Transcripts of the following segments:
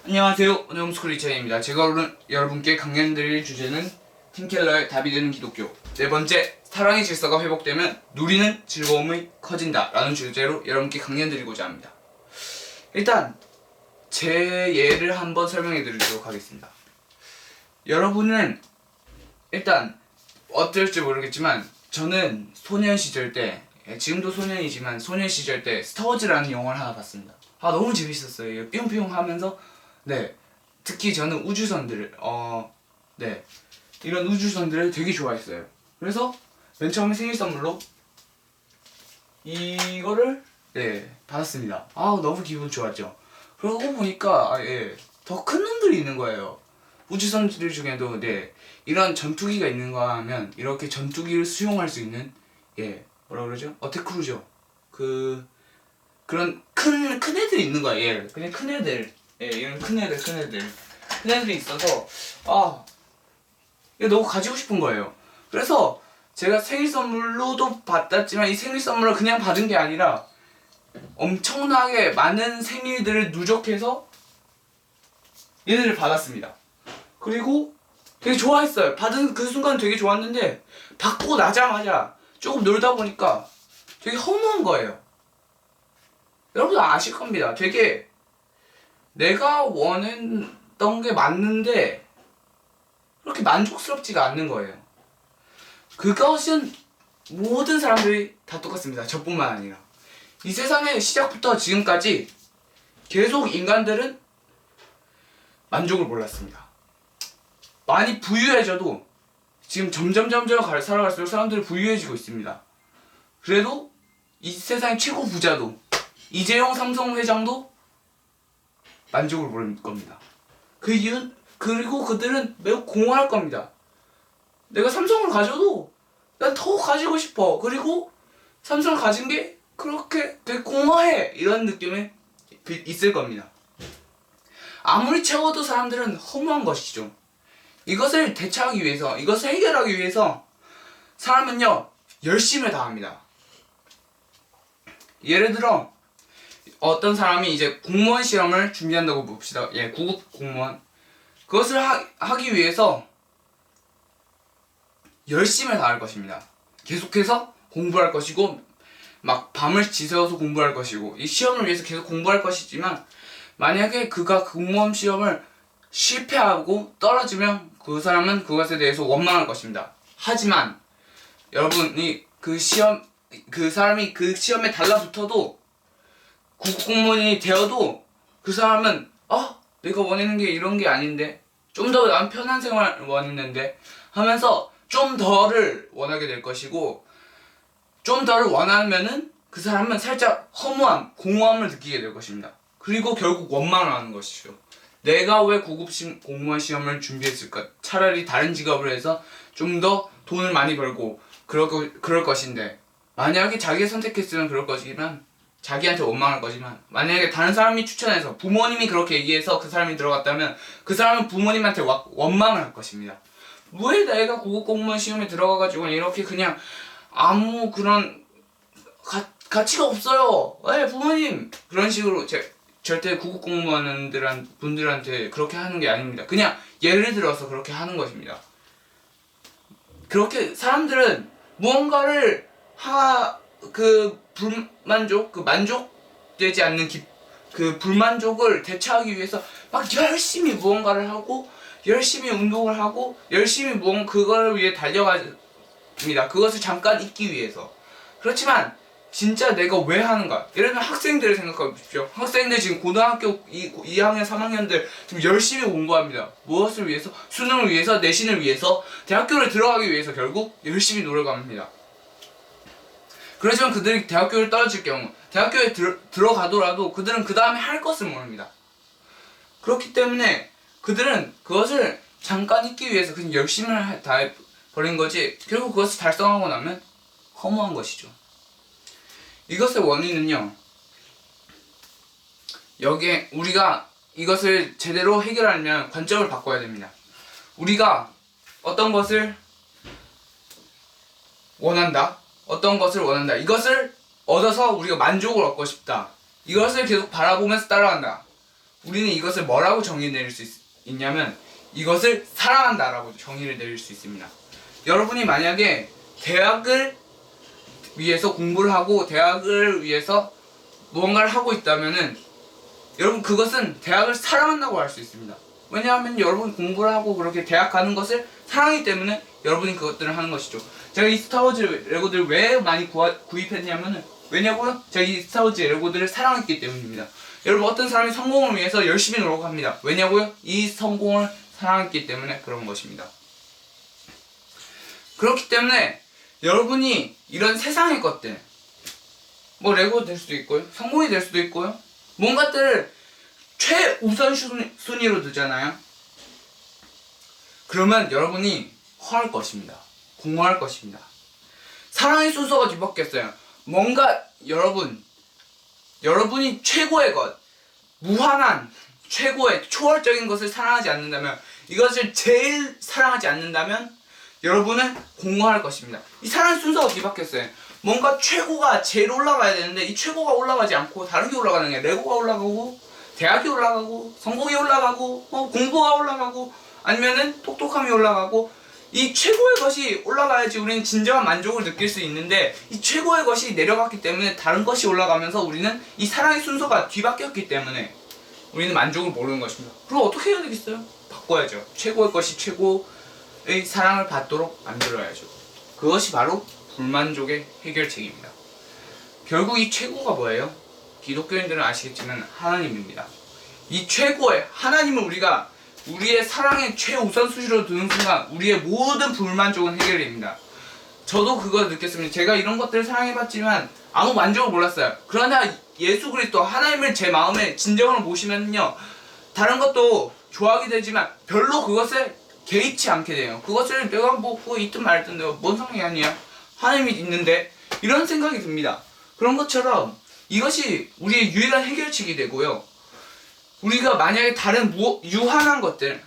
안녕하세요. 오늘 홈스쿨 이찬입니다. 제가 오늘 여러분께 강연드릴 주제는 팀켈러의 답이 되는 기독교 네 번째, 사랑의 질서가 회복되면 누리는 즐거움이 커진다 라는 주제로 여러분께 강연드리고자 합니다. 일단 제 예를 한번 설명해 드리도록 하겠습니다. 여러분은 일단 어떨지 모르겠지만 저는 소년 시절 때, 지금도 소년이지만 소년 시절 때 스타워즈라는 영화를 하나 봤습니다. 너무 재밌었어요. 뿅뿅 하면서 특히 저는 우주선들을 이런 우주선들을 되게 좋아했어요. 그래서 맨 처음에 생일 선물로 이거를 받았습니다. 너무 기분 좋았죠. 그러고 보니까 더 큰 놈들이 있는 거예요. 우주선들 중에도 이런 전투기가 있는가 하면 이렇게 전투기를 수용할 수 있는 뭐라 그러죠? 어택크루저 그런 큰 애들이 있는 거예요. 그냥 큰 애들. 이런 큰 애들이 있어서 이거 너무 가지고 싶은 거예요. 그래서 제가 생일 선물로도 받았지만 이 생일 선물을 그냥 받은 게 아니라 엄청나게 많은 생일들을 누적해서 얘네를 받았습니다. 그리고 되게 좋아했어요. 받은 그 순간 되게 좋았는데 받고 나자마자 조금 놀다 보니까 되게 허무한 거예요. 여러분도 아실 겁니다. 되게 내가 원했던 게 맞는데 그렇게 만족스럽지가 않는 거예요. 그것은 모든 사람들이 다 똑같습니다. 저뿐만 아니라 이 세상의 시작부터 지금까지 계속 인간들은 만족을 몰랐습니다. 많이 부유해져도 지금 점점 살아갈수록 사람들이 부유해지고 있습니다. 그래도 이 세상의 최고 부자도 이재용 삼성 회장도 만족을 모를 겁니다. 그 이유는 그리고 그들은 매우 공허할 겁니다. 내가 삼성을 가져도 난 더 가지고 싶어. 그리고 삼성을 가진 게 그렇게 되게 공허해. 이런 느낌이 있을 겁니다. 아무리 채워도 사람들은 허무한 것이죠. 이것을 대처하기 위해서, 이것을 해결하기 위해서 사람은요 열심을 다합니다. 예를 들어 어떤 사람이 이제 공무원 시험을 준비한다고 봅시다. 구급 공무원. 그것을 하기 위해서 열심을 다할 것입니다. 계속해서 공부할 것이고 막 밤을 지새워서 공부할 것이고 이 시험을 위해서 계속 공부할 것이지만 만약에 그가 공무원 시험을 실패하고 떨어지면 그 사람은 그것에 대해서 원망할 것입니다. 하지만 여러분이 그 사람이 그 시험에 달라붙어도 국공무원이 되어도 그 사람은 내가 원하는 게 이런 게 아닌데 좀 더 난 편한 생활을 원했는데 하면서 좀 더를 원하게 될 것이고 좀 더를 원하면은 그 사람은 살짝 허무함, 공허함을 느끼게 될 것입니다. 그리고 결국 원망을 하는 것이죠. 내가 왜 공무원 시험을 준비했을까? 차라리 다른 직업을 해서 좀 더 돈을 많이 벌고 그럴 것인데 만약에 자기가 선택했으면 그럴 것이지만 자기한테 원망할 거지만 만약에 다른 사람이 추천해서 부모님이 그렇게 얘기해서 그 사람이 들어갔다면 그 사람은 부모님한테 원망을 할 것입니다. 왜 내가 고급공무원 시험에 들어가가지고 이렇게 그냥 아무 그런 가치가 없어요. 부모님 그런 식으로 절대 분들한테 그렇게 하는 게 아닙니다. 그냥 예를 들어서 그렇게 하는 것입니다. 그렇게 사람들은 무언가를 만족되지 않는 그 불만족을 대처하기 위해서 막 열심히 무언가를 하고 열심히 운동을 하고 열심히 그거를 위해 달려갑니다. 그것을 잠깐 잊기 위해서. 그렇지만 진짜 내가 왜 하는가? 예를 들면 학생들을 생각해 보십시오. 학생들 지금 고등학교 2학년, 3학년들 지금 열심히 공부합니다. 무엇을 위해서? 수능을 위해서, 내신을 위해서, 대학교를 들어가기 위해서 결국 열심히 노력합니다. 그렇지만 그들이 대학교를 떨어질 경우 대학교에 들어가더라도 그들은 그 다음에 할 것을 모릅니다. 그렇기 때문에 그들은 그것을 잠깐 잊기 위해서 그냥 열심을 다해버린 거지 결국 그것을 달성하고 나면 허무한 것이죠. 이것의 원인은요 여기에 우리가 이것을 제대로 해결하려면 관점을 바꿔야 됩니다. 우리가 어떤 것을 원한다. 이것을 얻어서 우리가 만족을 얻고 싶다. 이것을 계속 바라보면서 따라간다. 우리는 이것을 뭐라고 정의 내릴 수 있냐면 이것을 사랑한다라고 정의를 내릴 수 있습니다. 여러분이 만약에 대학을 위해서 공부를 하고 대학을 위해서 무언가를 하고 있다면은 여러분 그것은 대학을 사랑한다고 할 수 있습니다. 왜냐하면 여러분 공부를 하고 그렇게 대학 가는 것을 사랑하기 때문에 여러분이 그것들을 하는 것이죠. 제가 이 스타워즈 레고들을 왜 많이 구입했냐면은 왜냐고요? 제가 이 스타워즈 레고들을 사랑했기 때문입니다. 여러분 어떤 사람이 성공을 위해서 열심히 노력합니다. 왜냐고요? 이 성공을 사랑했기 때문에 그런 것입니다. 그렇기 때문에 여러분이 이런 세상의 것들 뭐 레고 될 수도 있고요. 성공이 될 수도 있고요. 뭔가들을 최우선순위로 두잖아요. 그러면 여러분이 허할 것입니다. 공허할 것입니다. 사랑의 순서가 뒤바뀌었어요. 뭔가 여러분이 최고의 것, 무한한 최고의 초월적인 것을 사랑하지 않는다면, 이것을 제일 사랑하지 않는다면 여러분은 공허할 것입니다. 이 사랑의 순서가 뒤바뀌었어요. 뭔가 최고가 제일 올라가야 되는데 이 최고가 올라가지 않고 다른 게 올라가는 게 레고가 올라가고 대학이 올라가고 성공이 올라가고 공부가 올라가고 아니면은 똑똑함이 올라가고 이 최고의 것이 올라가야지 우리는 진정한 만족을 느낄 수 있는데 이 최고의 것이 내려갔기 때문에 다른 것이 올라가면서 우리는 이 사랑의 순서가 뒤바뀌었기 때문에 우리는 만족을 모르는 것입니다. 그럼 어떻게 해야 되겠어요? 바꿔야죠. 최고의 것이 최고의 사랑을 받도록 만들어야죠. 그것이 바로 불만족의 해결책입니다. 결국 이 최고가 뭐예요? 기독교인들은 아시겠지만 하나님입니다. 이 최고의 하나님은 우리가 우리의 사랑의 최우선순위로 두는 순간 우리의 모든 불만족은 해결됩니다. 저도 그걸 느꼈습니다. 제가 이런 것들을 사랑해봤지만 아무 만족을 몰랐어요. 그러나 예수 그리스도 하나님을 제 마음에 진정으로 모시면요, 다른 것도 좋아하게 되지만 별로 그것에 개의치 않게 돼요. 그것을 내가 뭐 그거 있든 말든 내가 뭔 상관이 아니야, 하나님이 있는데, 이런 생각이 듭니다. 그런 것처럼 이것이 우리의 유일한 해결책이 되고요, 우리가 만약에 다른 유한한 것들,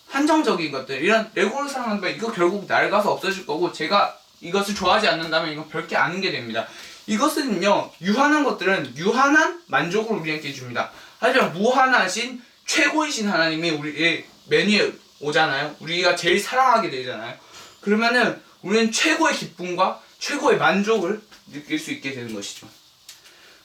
한정적인 것들, 이런 레고를 사랑한다면 이거 결국 낡아서 없어질 거고, 제가 이것을 좋아하지 않는다면 이거 별게 아닌 게 됩니다. 이것은요, 유한한 것들은 유한한 만족을 우리에게 줍니다. 하지만 무한하신 최고이신 하나님이 우리의 메뉴에 오잖아요. 우리가 제일 사랑하게 되잖아요. 그러면은 우리는 최고의 기쁨과 최고의 만족을 느낄 수 있게 되는 것이죠.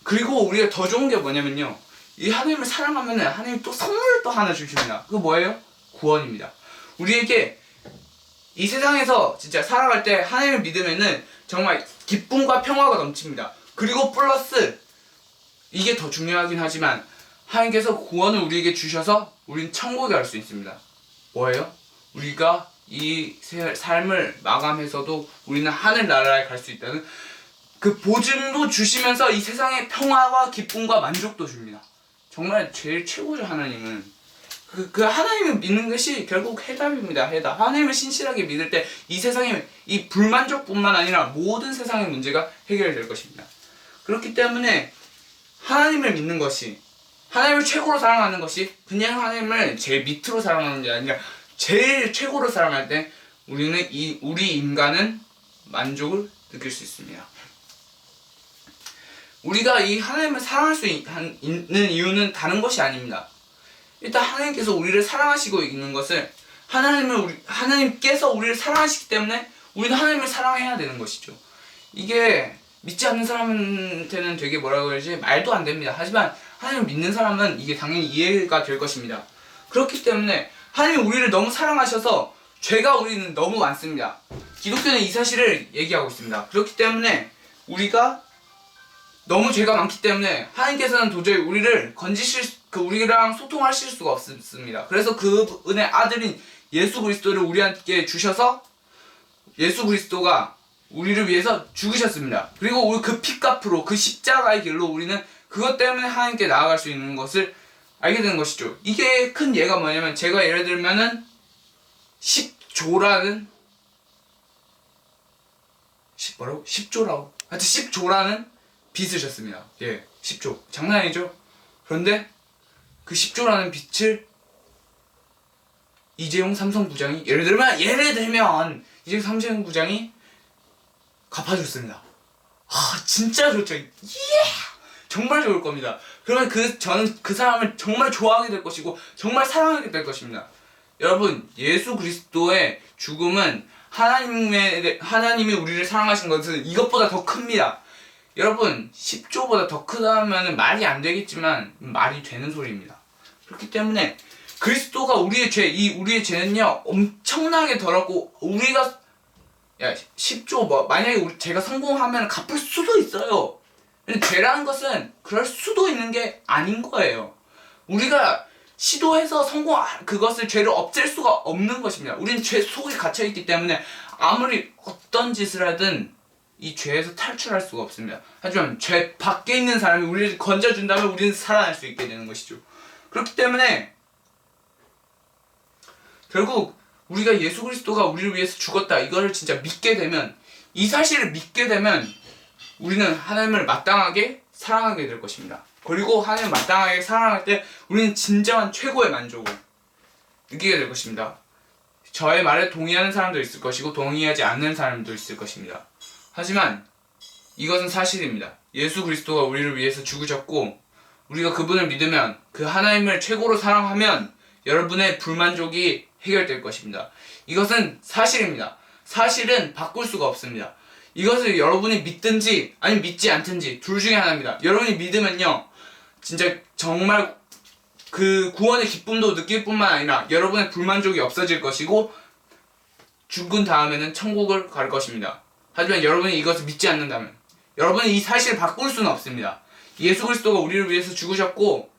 그리고 우리가 더 좋은 게 뭐냐면요, 이 하나님을 사랑하면은 하나님이 또 선물을 또 하나 주십니다. 그거 뭐예요? 구원입니다. 우리에게 이 세상에서 진짜 살아갈 때 하나님을 믿으면은 정말 기쁨과 평화가 넘칩니다. 그리고 플러스 이게 더 중요하긴 하지만 하나님께서 구원을 우리에게 주셔서 우리는 천국에 갈 수 있습니다. 뭐예요? 우리가 이 삶을 마감해서도 우리는 하늘나라에 갈 수 있다는 그 보증도 주시면서 이 세상의 평화와 기쁨과 만족도 줍니다. 정말 제일 최고죠. 하나님은 그 하나님을 믿는 것이 결국 해답입니다. 해답. 하나님을 신실하게 믿을 때 이 세상의 이 불만족뿐만 아니라 모든 세상의 문제가 해결될 것입니다. 그렇기 때문에 하나님을 믿는 것이, 하나님을 최고로 사랑하는 것이 그냥 하나님을 제일 밑으로 사랑하는 게 아니라 제일 최고로 사랑할 때 우리는 우리 인간은 만족을 느낄 수 있습니다. 우리가 이 하나님을 사랑할 수 있는 이유는 다른 것이 아닙니다. 일단 하나님께서 우리를 사랑하시고 있는 것을, 하나님께서 우리를 사랑하시기 때문에 우리는 하나님을 사랑해야 되는 것이죠. 이게 믿지 않는 사람한테는 되게 뭐라고 해야지 말도 안 됩니다. 하지만 하나님을 믿는 사람은 이게 당연히 이해가 될 것입니다. 그렇기 때문에 하나님이 우리를 너무 사랑하셔서 죄가 우리는 너무 많습니다. 기독교는 이 사실을 얘기하고 있습니다. 그렇기 때문에 우리가 너무 죄가 많기 때문에 하나님께서는 도저히 우리를 우리랑 소통하실 수가 없습니다. 그래서 그분의 아들인 예수 그리스도를 우리한테 주셔서 예수 그리스도가 우리를 위해서 죽으셨습니다. 그리고 우리 그 핏값으로, 그 십자가의 길로 우리는 그것 때문에 하나님께 나아갈 수 있는 것을 알게 되는 것이죠. 이게 큰 예가 뭐냐면, 제가 예를 들면은 10조라는 10조라고 하여튼 10조라는 빚을 졌습니다. 예, 10조. 장난 아니죠? 그런데 그 10조라는 빚을 이재용 삼성부장이 예를 들면 이재용 삼성부장이 갚아줬습니다. 진짜 좋죠. 정말 좋을 겁니다. 그러면 저는 그 사람을 정말 좋아하게 될 것이고 정말 사랑하게 될 것입니다. 여러분, 예수 그리스도의 죽음은 하나님이 우리를 사랑하신 것은 이것보다 더 큽니다. 여러분, 10조보다 더 크다면 말이 안 되겠지만 말이 되는 소리입니다. 그렇기 때문에 그리스도가 우리의 죄는요 엄청나게 더럽고, 우리가 10조 만약에 제가 성공하면 갚을 수도 있어요. 근데 죄라는 것은 그럴 수도 있는 게 아닌 거예요. 우리가 시도해서 그것을 죄를 없앨 수가 없는 것입니다. 우리는 죄 속에 갇혀있기 때문에 아무리 어떤 짓을 하든 이 죄에서 탈출할 수가 없습니다. 하지만 죄 밖에 있는 사람이 우리를 건져준다면 우리는 살아날 수 있게 되는 것이죠. 그렇기 때문에 결국 우리가 예수 그리스도가 우리를 위해서 죽었다, 이거를 진짜 믿게 되면, 이 사실을 믿게 되면 우리는 하나님을 마땅하게 사랑하게 될 것입니다. 그리고 하나님을 마땅하게 사랑할 때 우리는 진정한 최고의 만족을 느끼게 될 것입니다. 저의 말에 동의하는 사람도 있을 것이고 동의하지 않는 사람도 있을 것입니다. 하지만 이것은 사실입니다. 예수 그리스도가 우리를 위해서 죽으셨고, 우리가 그분을 믿으면, 그 하나님을 최고로 사랑하면 여러분의 불만족이 해결될 것입니다. 이것은 사실입니다. 사실은 바꿀 수가 없습니다. 이것을 여러분이 믿든지 아니면 믿지 않든지 둘 중에 하나입니다. 여러분이 믿으면요, 진짜 정말 그 구원의 기쁨도 느낄 뿐만 아니라 여러분의 불만족이 없어질 것이고 죽은 다음에는 천국을 갈 것입니다. 하지만 여러분이 이것을 믿지 않는다면, 여러분이 이 사실을 바꿀 수는 없습니다. 예수 그리스도가 우리를 위해서 죽으셨고,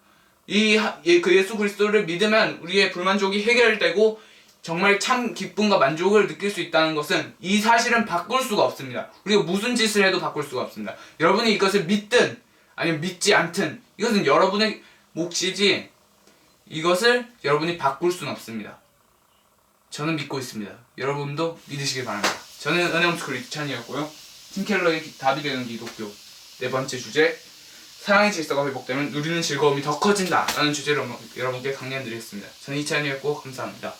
그 예수 그리스도를 믿으면 우리의 불만족이 해결되고 정말 참 기쁨과 만족을 느낄 수 있다는 것은, 이 사실은 바꿀 수가 없습니다. 우리가 무슨 짓을 해도 바꿀 수가 없습니다. 여러분이 이것을 믿든 아니면 믿지 않든 이것은 여러분의 몫이지, 이것을 여러분이 바꿀 수는 없습니다. 저는 믿고 있습니다. 여러분도 믿으시길 바랍니다. 저는 은혜홈스쿨 이찬이었고요. 팀켈러의 답이 되는 기독교 네 번째 주제, 사랑의 질서가 회복되면 누리는 즐거움이 더 커진다 라는 주제로 여러분께 강연드리겠습니다. 저는 이찬이었고 감사합니다.